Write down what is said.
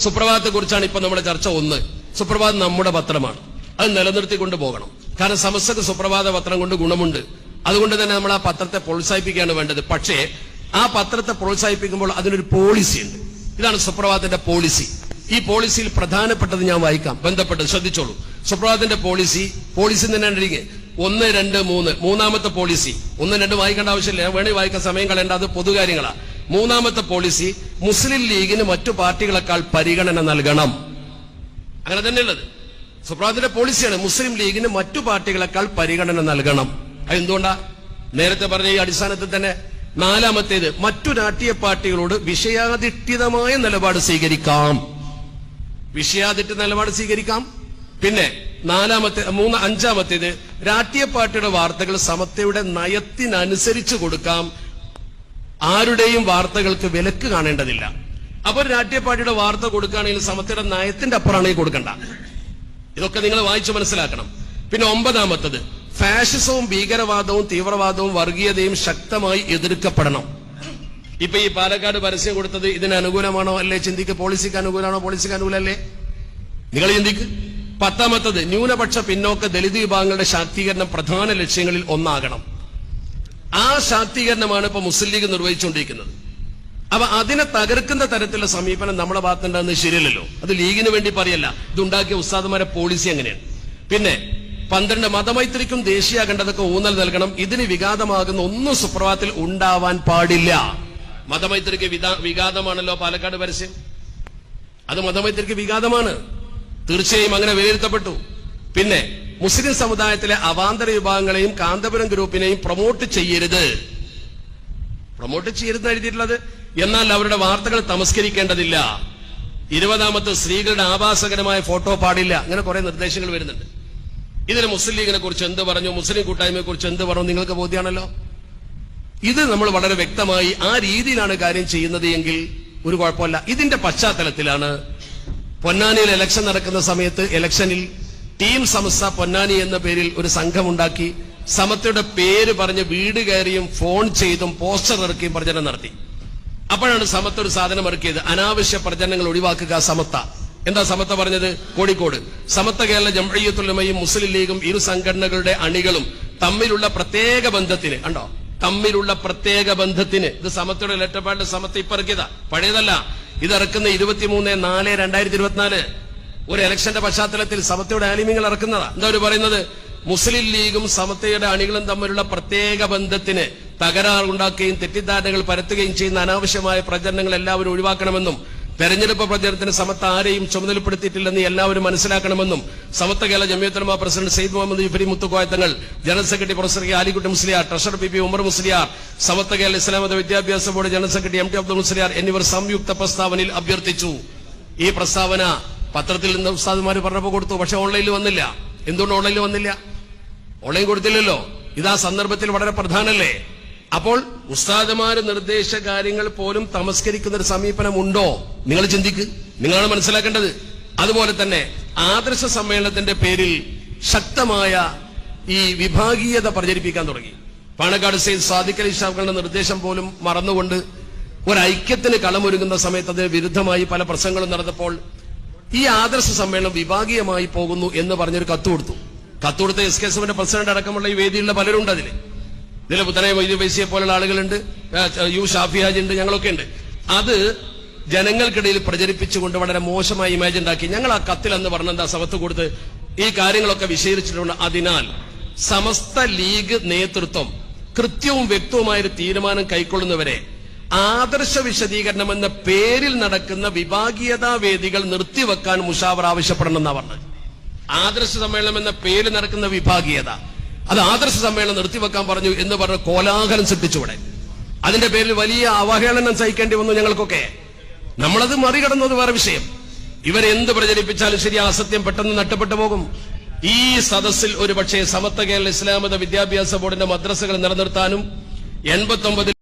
സുപ്രഭാതത്തെ കുറിച്ചാണ് ഇപ്പൊ നമ്മുടെ ചർച്ച. ഒന്ന്, സുപ്രഭാതം നമ്മുടെ പത്രമാണ്, അത് നിലനിർത്തിക്കൊണ്ട് പോകണം. കാരണം സമസ്തക്ക് സുപ്രഭാത പത്രം കൊണ്ട് ഗുണമുണ്ട്. അതുകൊണ്ട് തന്നെ നമ്മൾ ആ പത്രത്തെ പ്രോത്സാഹിപ്പിക്കുകയാണ് വേണ്ടത്. പക്ഷേ ആ പത്രത്തെ പ്രോത്സാഹിപ്പിക്കുമ്പോൾ അതിനൊരു പോളിസി ഉണ്ട്. ഇതാണ് സുപ്രഭാതത്തിന്റെ പോളിസി. ഈ പോളിസിയിൽ പ്രധാനപ്പെട്ടത് ഞാൻ വായിക്കാം, ബന്ധപ്പെട്ടത് ശ്രദ്ധിച്ചോളൂ. സുപ്രഭാതത്തിന്റെ പോളിസി തന്നെ 1, 2, 3. മൂന്നാമത്തെ പോളിസി, 1, 2 വായിക്കേണ്ട ആവശ്യമില്ല, വേണേ വായിക്കാൻ സമയം കളയേണ്ട, അത് പൊതുകാര്യങ്ങളാ. മൂന്നാമത്തെ പോളിസി, മുസ്ലിം ലീഗിന് മറ്റു പാർട്ടികളെക്കാൾ പരിഗണന നൽകണം. അങ്ങനെ തന്നെയുള്ളത് സുപ്രഭാതത്തിന്റെ പോളിസിയാണ്. മുസ്ലിം ലീഗിന് മറ്റു പാർട്ടികളെക്കാൾ പരിഗണന നൽകണം. അതെന്തുകൊണ്ടാ? നേരത്തെ പറഞ്ഞ ഈ അടിസ്ഥാനത്തിൽ തന്നെ. നാലാമത്തേത്, മറ്റു രാഷ്ട്രീയ പാർട്ടികളോട് വിഷയാധിഷ്ഠിതമായ നിലപാട് സ്വീകരിക്കാം. വിഷയാധിഷ്ഠിത നിലപാട് സ്വീകരിക്കാം. പിന്നെ അഞ്ചാമത്തേത്, രാഷ്ട്രീയ പാർട്ടിയുടെ വാർത്തകൾ സമത്വയുടെ നയത്തിനനുസരിച്ച് കൊടുക്കാം. ആരുടെയും വാർത്തകൾക്ക് വിലക്ക് കാണേണ്ടതില്ല. അപ്പോൾ രാഷ്ട്രീയ പാർട്ടിയുടെ വാർത്ത കൊടുക്കുകയാണെങ്കിൽ സമത്വയുടെ നയത്തിന്റെ അപ്പുറമാണെങ്കിൽ കൊടുക്കണ്ട. ഇതൊക്കെ നിങ്ങൾ വായിച്ചു മനസ്സിലാക്കണം. പിന്നെ 9ാമത്തത്, ഫാഷിസവും ഭീകരവാദവും തീവ്രവാദവും വർഗീയതയും ശക്തമായി എതിർക്കപ്പെടണം. ഇപ്പൊ ഈ പാലക്കാട് പരസ്യം കൊടുത്തത് ഇതിന് അനുകൂലമാണോ അല്ലേ? ചിന്തിക്ക്. പോളിസിക്ക് അനുകൂലമാണോ? പോളിസിക്ക് അനുകൂലല്ലേ? നിങ്ങൾ ചിന്തിക്ക്. 10ാമത്തത്, ന്യൂനപക്ഷ പിന്നോക്ക ദളിത് വിഭാഗങ്ങളുടെ ശാക്തീകരണം പ്രധാന ലക്ഷ്യങ്ങളിൽ ഒന്നാകണം. ആ ശാക്തീകരണമാണ് ഇപ്പൊ മുസ്ലിം ലീഗ് നിർവഹിച്ചുകൊണ്ടിരിക്കുന്നത്. അപ്പൊ അതിനെ തകർക്കുന്ന തരത്തിലുള്ള സമീപനം നമ്മുടെ ഭാഗത്തുണ്ടാകുന്നത് ശരിയല്ലല്ലോ. അത് ലീഗിന് വേണ്ടി പറയല്ല, ഇതുണ്ടാക്കിയ ഉസ്താദുമാരെ പോളിസി എങ്ങനെയാണ്. പിന്നെ 12, മതമൈത്രിക്കും ദേശീയ അഖണ്ഡതക്കും ഊന്നൽ നൽകണം. ഇതിന് വിഘാതമാകുന്ന ഒന്നും സുപ്രഭാതത്തിൽ ഉണ്ടാവാൻ പാടില്ല. മതമൈത്രിക്ക് വിഘാതമാണല്ലോ പാലക്കാട് പരസ്യം, അത് മതമൈത്രിക്ക് വിഘാതമാണ്. തീർച്ചയായും അങ്ങനെ വിലയിരുത്തപ്പെട്ടു. പിന്നെ മുസ്ലിം സമുദായത്തിലെ അവാന്തര വിഭാഗങ്ങളെയും കാന്തപുരം ഗ്രൂപ്പിനെയും പ്രൊമോട്ട് ചെയ്യരുത് എഴുതിയിട്ടുള്ളത്. എന്നാൽ അവരുടെ വാർത്തകൾ തമസ്കരിക്കേണ്ടതില്ല. 20ാമത്തെ, സ്ത്രീകളുടെ ആഭാസകരമായ ഫോട്ടോ പാടില്ല. അങ്ങനെ കുറെ നിർദ്ദേശങ്ങൾ വരുന്നുണ്ട്. ഇതിന് മുസ്ലിം ലീഗിനെ കുറിച്ച് എന്ത് പറഞ്ഞു, മുസ്ലിം കൂട്ടായ്മയെ കുറിച്ച് എന്ത് പറഞ്ഞു, നിങ്ങൾക്ക് ബോധ്യമാണല്ലോ. ഇത് നമ്മൾ വളരെ വ്യക്തമായി ആ രീതിയിലാണ് കാര്യം ചെയ്യുന്നത് എങ്കിൽ ഒരു കുഴപ്പമില്ല. ഇതിന്റെ പശ്ചാത്തലത്തിലാണ് പൊന്നാനിയിൽ ഇലക്ഷൻ നടക്കുന്ന സമയത്ത് ഇലക്ഷനിൽ ടീം സമസ്ത പൊന്നാനി എന്ന പേരിൽ ഒരു സംഘമുണ്ടാക്കി സമത്വയുടെ പേര് പറഞ്ഞ് വീട് കയറിയും ഫോൺ ചെയ്തും പോസ്റ്റർ ഇറക്കിയും പ്രചരണം നടത്തി. അപ്പോഴാണ് സമത്വ ഒരു സാധനം ഇറക്കിയത്, അനാവശ്യ പ്രചരണങ്ങൾ ഒഴിവാക്കുക സമത്വ. എന്താ സമത്വ പറഞ്ഞത്? കോഴിക്കോട് സമത്വ കേരള ജംഇയ്യത്തുൽ ഉലമയും മുസ്ലിം ലീഗും ഇരു സംഘടനകളുടെ അണികളും തമ്മിലുള്ള പ്രത്യേക ബന്ധത്തിന്, കണ്ടോ, തമ്മിലുള്ള പ്രത്യേക ബന്ധത്തിന്, ഇത് സമത്വയുടെ ലെറ്റർപാഡിന്റെ സമത്വ ഇപ്പൊ ഇറക്കിയതാ, പഴയതല്ല. ഇത് ഇറക്കുന്ന 23/4/2024 ഒരു ഇലക്ഷന്റെ പശ്ചാത്തലത്തിൽ സമത്വയുടെ ആലിമ്യങ്ങൾ ഇറക്കുന്നതാ. എന്താ അവർ പറയുന്നത്? മുസ്ലിം ലീഗും സമത്വയുടെ അണികളും തമ്മിലുള്ള പ്രത്യേക ബന്ധത്തിന് തകരാറുണ്ടാക്കുകയും തെറ്റിദ്ധാരണകൾ പരത്തുകയും ചെയ്യുന്ന അനാവശ്യമായ പ്രചരണങ്ങൾ എല്ലാവരും ഒഴിവാക്കണമെന്നും തെരഞ്ഞെടുപ്പ് പ്രചരണത്തിന് സമത്വ ആരെയും ചുമതലപ്പെടുത്തിയിട്ടില്ലെന്ന് എല്ലാവരും മനസ്സിലാക്കണമെന്നും സമത്വ Kerala Jamiyyathul Ulama president Sayyid Muhammad Jifri Muthukoya Thangal, general secretary professor K Alikutty Musliyar, treasurer P Umar Musliyar, സമത്വ Kerala Islam Matha Vidyabhyasa board general secretary MT Abdul Musliyar എന്നിവർ സംയുക്ത പ്രസ്താവനയിൽ അഭ്യർത്ഥിച്ചു. ഈ പ്രസ്താവന പത്രത്തിൽ നിന്ന് ഉസ്താദുമാർ പറഞ്ഞപ്പോൾ കൊടുത്തു. പക്ഷെ ഓൺലൈനിൽ വന്നില്ല. എന്തുകൊണ്ട് ഓൺലൈനിൽ വന്നില്ല? ഓൺലൈൻ കൊടുത്തില്ലല്ലോ. ഇതാ സന്ദർഭത്തിൽ വളരെ പ്രധാനല്ലേ. അപ്പോൾ ഉസ്താദുമാര് നിർദ്ദേശ കാര്യങ്ങൾ പോലും തമസ്കരിക്കുന്ന ഒരു സമീപനം ഉണ്ടോ? നിങ്ങൾ ചിന്തിക്ക്, നിങ്ങളാണ് മനസ്സിലാക്കേണ്ടത്. അതുപോലെ തന്നെ ആദർശ സമ്മേളനത്തിന്റെ പേരിൽ ശക്തമായ ഈ വിഭാഗീയത പ്രചരിപ്പിക്കാൻ തുടങ്ങി. പാണക്കാട് സെയ്ദ് സാദിഖ് അലി ഷാഫികളുടെ നിർദ്ദേശം പോലും മറന്നുകൊണ്ട് ഒരു ഐക്യത്തിന് കളമൊരുങ്ങുന്ന സമയത്ത് അതിന് വിരുദ്ധമായി പല പ്രസംഗങ്ങളും നടന്നപ്പോൾ ഈ ആദർശ സമ്മേളനം വിഭാഗീയമായി പോകുന്നു എന്ന് പറഞ്ഞൊരു കത്തുകൊടുത്തു. കത്തുകൊടുത്ത SKSFന്റെ പ്രസിഡന്റ് അടക്കമുള്ള ഈ വേദിയിലുള്ള പലരുണ്ട്. ഇതിലെ പുത്തനായ മൊയ്തു ഫൈസിയെ പോലുള്ള ആളുകളുണ്ട്, യു ഷാഫി ഹാജി ഉണ്ട്, ഞങ്ങളൊക്കെ ഉണ്ട്. അത് ജനങ്ങൾക്കിടയിൽ പ്രചരിപ്പിച്ചുകൊണ്ട് വളരെ മോശമായ ഇമേജ് ഉണ്ടാക്കി. ഞങ്ങൾ ആ കത്തിൽ അന്ന് പറഞ്ഞെന്താ, സമത്വ കൊടുത്ത് ഈ കാര്യങ്ങളൊക്കെ വിശദീകരിച്ചിട്ടുണ്ട്. അതിനാൽ സമസ്ത ലീഗ് നേതൃത്വം കൃത്യവും വ്യക്തവുമായൊരു തീരുമാനം കൈക്കൊള്ളുന്നവരെ ആദർശ വിശദീകരണം എന്ന പേരിൽ നടക്കുന്ന വിഭാഗീയതാ വേദികൾ നിർത്തിവെക്കാൻ മുഷാവർ ആവശ്യപ്പെടണമെന്നാണ് പറഞ്ഞത്. ആദർശ സമ്മേളനം എന്ന പേരിൽ നടക്കുന്ന വിഭാഗീയത, അത് ആദർശ സമ്മേളനം നിർത്തിവെക്കാൻ പറഞ്ഞു എന്ന് പറഞ്ഞ് കോലാഹലം സൃഷ്ടിച്ചുവിടെ. അതിന്റെ പേരിൽ വലിയ അവഹേളനം സഹിക്കേണ്ടി വന്നു ഞങ്ങൾക്കൊക്കെ. നമ്മളത് മറികടന്നത് വേറെ വിഷയം. ഇവരെന്ത് പ്രചരിപ്പിച്ചാലും ശരി, അസത്യം പെട്ടെന്ന് നഷ്ടപ്പെട്ടു പോകും. ഈ സദസ്സിൽ ഒരു പക്ഷേ സമത്വ കേരള ഇസ്ലാം മത വിദ്യാഭ്യാസ ബോർഡിന്റെ മദ്രസകൾ നിലനിർത്താനും 89